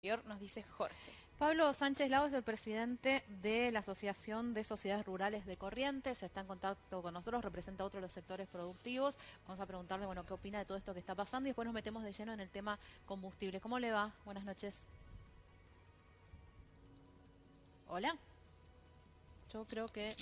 Nos dice Jorge. Pablo Sánchez Lago es el presidente de la Asociación de Sociedades Rurales de Corrientes, está en contacto con nosotros, representa otro de los sectores productivos. Vamos a preguntarle, bueno, qué opina de todo esto que está pasando y después nos metemos de lleno en el tema combustible. ¿Cómo le va? Buenas noches. Hola. Yo creo que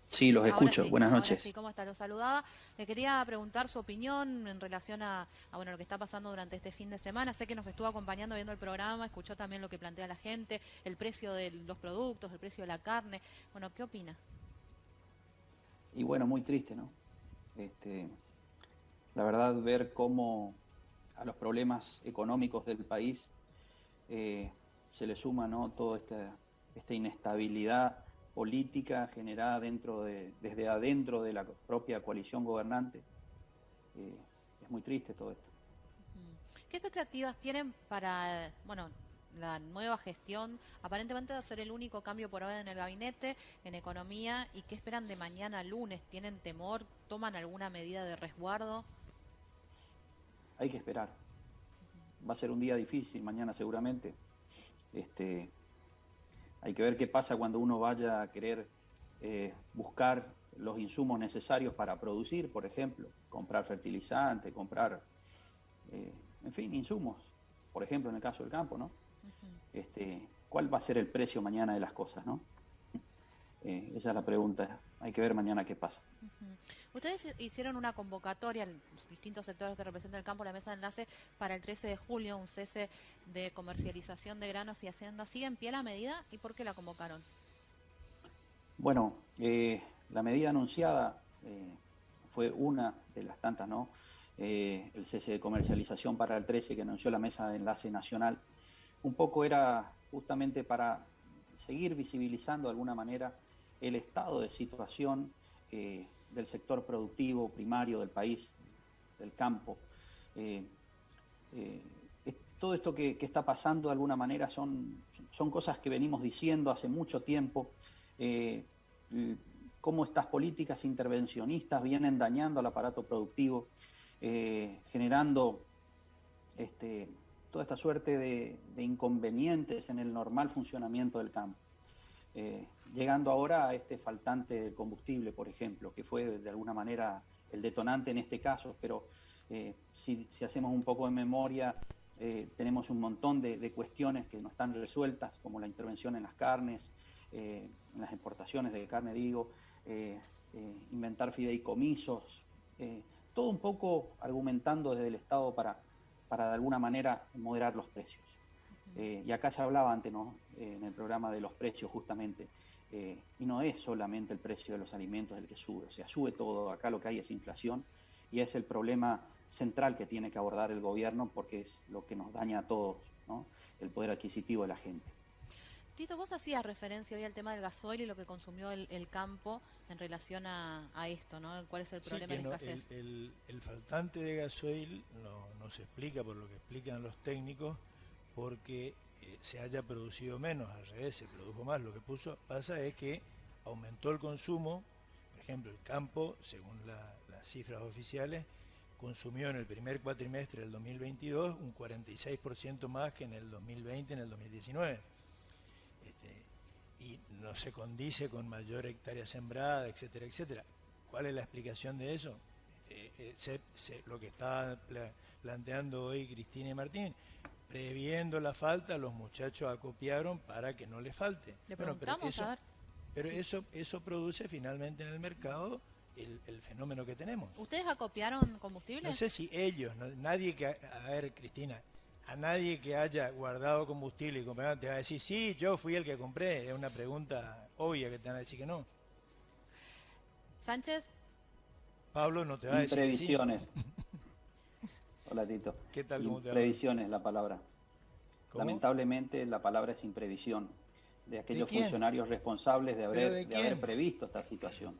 Sí, los escucho. Buenas ahora sí, noches. ¿cómo está? Lo saludaba. Le quería preguntar su opinión en relación a, bueno, lo que está pasando durante este fin de semana. Sé que nos estuvo acompañando viendo el programa, escuchó también lo que plantea la gente, el precio de los productos, el precio de la carne. Bueno, ¿qué opina? Y bueno, muy triste, ¿no? Este, la verdad, ver cómo a los problemas económicos del país se le suma, ¿no? Toda esta inestabilidad política generada desde adentro de la propia coalición gobernante. Es muy triste todo esto. ¿Qué expectativas tienen para, bueno, la nueva gestión? Aparentemente va a ser el único cambio por ahora en el gabinete, en economía, y qué esperan de mañana lunes. ¿Tienen temor? ¿Toman alguna medida de resguardo? Hay que esperar. Va a ser un día difícil mañana seguramente. Este, Hay que ver qué pasa cuando uno vaya a querer buscar los insumos necesarios para producir, por ejemplo, comprar fertilizante, comprar, en fin, insumos, por ejemplo, en el caso del campo, ¿no? ¿Cuál va a ser el precio mañana de las cosas, ¿no? Esa es la pregunta. Hay que ver mañana qué pasa. Ustedes hicieron una convocatoria en los distintos sectores que representan el campo, la mesa de enlace, para el 13 de julio, un cese de comercialización de granos y hacienda. ¿Sigue en pie la medida y por qué la convocaron? Bueno, la medida anunciada fue una de las tantas, ¿no? El cese de comercialización para el 13 que anunció la Mesa de Enlace Nacional, un poco era justamente para seguir visibilizando de alguna manera el estado de situación del sector productivo primario del país, del campo. Eh, Todo esto que está pasando de alguna manera son cosas que venimos diciendo hace mucho tiempo. Eh, Cómo estas políticas intervencionistas vienen dañando al aparato productivo, generando toda esta suerte de inconvenientes en el normal funcionamiento del campo. Llegando ahora a este faltante de combustible, por ejemplo, que fue de alguna manera el detonante en este caso, pero si hacemos un poco de memoria, tenemos un montón de cuestiones que no están resueltas, como la intervención en las carnes, en las exportaciones de carne, digo, inventar fideicomisos, todo un poco argumentando desde el Estado para de alguna manera moderar los precios. Y acá se hablaba antes, ¿no? En el programa de los precios justamente, y no es solamente el precio de los alimentos el que sube, o sea, sube todo, acá lo que hay es inflación y es el problema central que tiene que abordar el gobierno porque es lo que nos daña a todos, ¿no? El poder adquisitivo de la gente. Tito, vos hacías referencia hoy al tema del gasoil y lo que consumió el campo en relación a esto, ¿no? ¿Cuál es el Sí, problema de que la no, escasez? el faltante de gasoil no se explica por lo que explican los técnicos, porque se haya producido menos, al revés, se produjo más. Lo que pasa es que aumentó el consumo. Por ejemplo, el campo, según las cifras oficiales, consumió en el primer cuatrimestre del 2022 un 46% más que en el 2020, en el 2019. Este, y no se condice con mayor hectárea sembrada, etcétera, etcétera. ¿Cuál es la explicación de eso? Lo que está planteando hoy Cristina y Martín, previendo la falta, los muchachos acopiaron para que no les falte. Le Bueno, preguntamos, a ver. pero Sí. eso produce finalmente en el mercado el fenómeno que tenemos. ¿Ustedes acopiaron No combustible? sé si ellos, nadie que, a ver, Cristina, a nadie que haya guardado combustible y comprado te va a decir, sí, yo fui el que compré. Es una pregunta obvia que te van a decir que no. Sánchez, Pablo no te va a decir que sí. Imprevisiones, hola Tito, ¿Qué tal? ¿Cómo te va, Pablo? imprevisiones la palabra. ¿Cómo? Lamentablemente la palabra es imprevisión de ¿De aquellos quién? funcionarios responsables ¿Pero de de haber quién? previsto esta situación.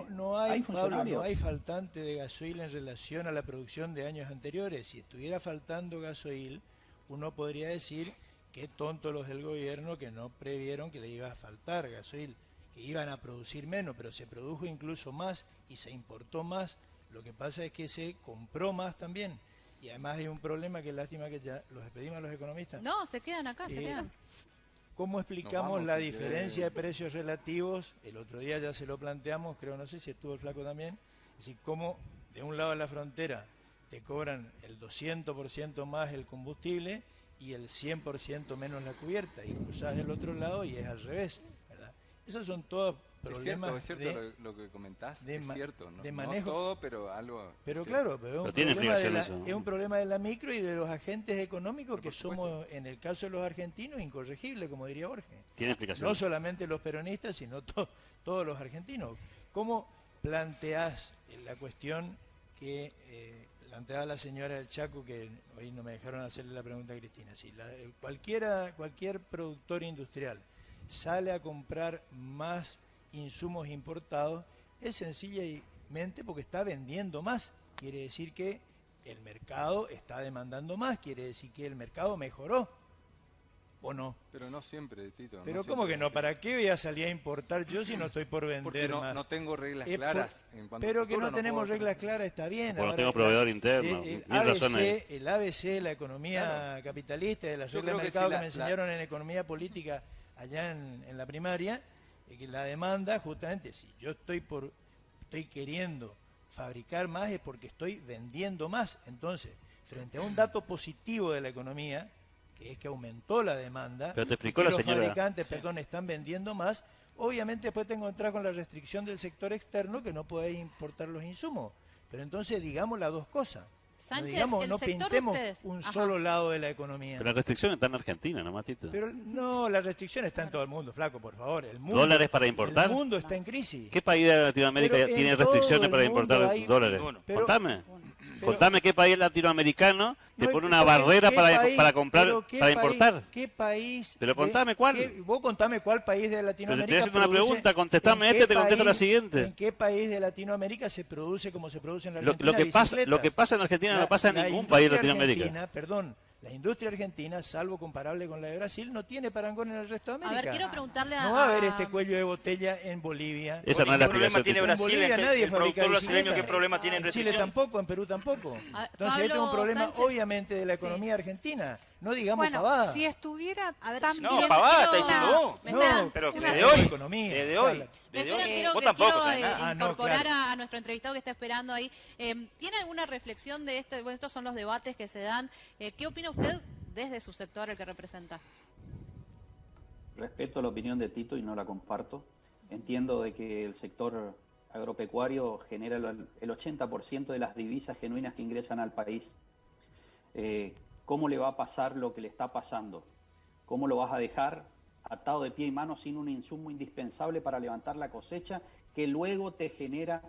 No hay, Hay Pablo, no hay funcionarios. faltante de gasoil en relación a la producción de años anteriores. Si estuviera faltando gasoil, uno podría decir que tontos los del gobierno que no previeron que le iba a faltar gasoil, que iban a producir menos, pero se produjo incluso más y se importó más. Lo que pasa es que se compró más también. Y además hay un problema que es lástima que ya los despedimos a los economistas. No, se quedan acá, se quedan. ¿Cómo explicamos la diferencia de precios relativos? El otro día ya se lo planteamos, creo, no sé si estuvo el Flaco también. Es decir, cómo de un lado de la frontera te cobran el 200% más el combustible y el 100% menos la cubierta. Y cruzás del otro lado y es al revés, ¿verdad? Esos son todos problemas. Es cierto lo que comentás, es cierto. De manejo. No todo, pero algo. Pero claro, pero es un problema de la micro y de los agentes económicos que somos, en el caso de los argentinos, incorregibles, como diría Borges. Tiene explicación. No solamente los peronistas, sino todos los argentinos. ¿Cómo planteás la cuestión que planteaba la señora del Chaco, que hoy no me dejaron hacerle la pregunta a Cristina? Si cualquier productor industrial sale a comprar más insumos importados, es sencillamente porque está vendiendo más. Quiere decir que el mercado está demandando más, quiere decir que el mercado mejoró, ¿o no? Pero no siempre, Tito. Pero no ¿cómo que no? siempre. ¿Para qué voy a salir a importar yo si no estoy por vender Porque más? no tengo reglas claras. En cuanto Pero a que futuro, no tenemos puedo- reglas claras, está bien. Porque no Ahora, tengo proveedor interno. el Bien razón ahí. ABC, la economía capitalista, de las Yo reglas de creo que mercado sí, que la- me enseñaron en economía política allá en la primaria, que la demanda, justamente, si yo estoy queriendo fabricar más es porque estoy vendiendo más. Entonces, frente a un dato positivo de la economía, que es que aumentó la demanda, Pero te explicó y que la los señora. fabricantes, están vendiendo más, obviamente después te encontrás con la restricción del sector externo que no podés importar los insumos. Pero entonces digamos las dos cosas. Sánchez, no el sector de pintemos ustedes. un Ajá. solo lado de la economía. Pero la restricción está en Argentina, nomás, Tito. Pero no, la restricción está en todo el mundo, Flaco, por favor. El mundo, ¿Dólares para importar? El mundo está en crisis. ¿Qué país de Latinoamérica Pero en tiene todo restricciones el para mundo importar hay- dólares? Pero- Contame. Pero- Contame qué país latinoamericano te No, pone una ¿qué barrera país- para comprar, pero qué para país- importar. ¿Qué país? Pero contame cuál. Vos contame cuál país de Pero Latinoamérica. te estoy haciendo una produce- pregunta, contestame ¿en qué te contesto la país- siguiente. ¿En qué país de Latinoamérica se produce como se produce en la Lo Argentina? que pasa bicicletas? en Argentina no pasa en La ningún país de industria Latinoamérica. argentina, perdón, la industria argentina, salvo comparable con la de Brasil, no tiene parangón en el resto de A América. ver, quiero preguntarle a... No va a haber este cuello de botella en Bolivia. Esa no es la ¿Qué problema explicación. tiene Tito. Brasil? Bolivia nadie El fabrica productor brasileño, ¿qué bicicletas. problema tiene en En Chile restricción? tampoco, en Perú tampoco. A- Entonces ahí tengo un Pablo problema, Sánchez. obviamente, de la economía argentina. No digamos Bueno, pavada. si estuviera A ver, tan No, bien... pavada, quiero- está diciendo vos. Me No, esperan. Pero una desde sola hoy. economía. Desde hoy. Claro. Desde Espera, hoy. quiero, Vos que tampoco quiero, sabés nada. Ah, no, incorporar claro. a nuestro entrevistado que está esperando ahí. ¿Tiene alguna reflexión de este? Bueno, estos son los debates que se dan. ¿Qué opina usted desde su sector, el que representa? Respeto la opinión de Tito y no la comparto. Entiendo de que el sector agropecuario genera el 80% de las divisas genuinas que ingresan al país. ¿Cómo le va a pasar lo que le está pasando? ¿Cómo lo vas a dejar atado de pie y mano sin un insumo indispensable para levantar la cosecha que luego te genera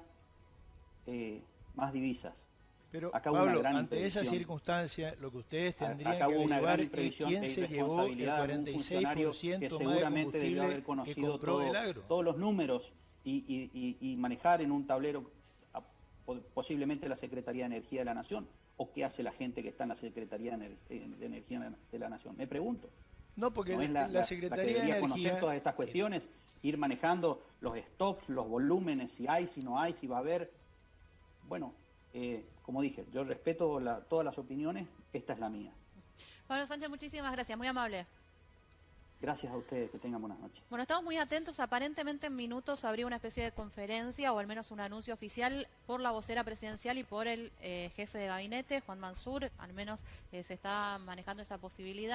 más divisas? Pero, Acá hubo una Pablo, gran ante esa imprevisión. circunstancia, lo que ustedes tendrían Acá que hubo una averiguar gran es imprevisión quién e se llevó el irresponsabilidad de un funcionario 46% que más de seguramente debió haber combustible que conocido compró el agro. todos los números y manejar en un tablero posiblemente la Secretaría de Energía de la Nación, o qué hace la gente que está en la Secretaría de Energía de la Nación. Me pregunto. No, porque ¿No es la la que Secretaría de debería conocer Energía... todas estas cuestiones? Ir manejando los stocks, los volúmenes, si hay, si no hay, si va a haber. Bueno, como dije, yo respeto todas las opiniones, esta es la mía. Pablo Sánchez, muchísimas gracias, muy amable. Gracias a ustedes, que tengan buenas noches. Bueno, estamos muy atentos. Aparentemente en minutos habría una especie de conferencia o al menos un anuncio oficial por la vocera presidencial y por el jefe de gabinete, Juan Mansur. Al menos se está manejando esa posibilidad.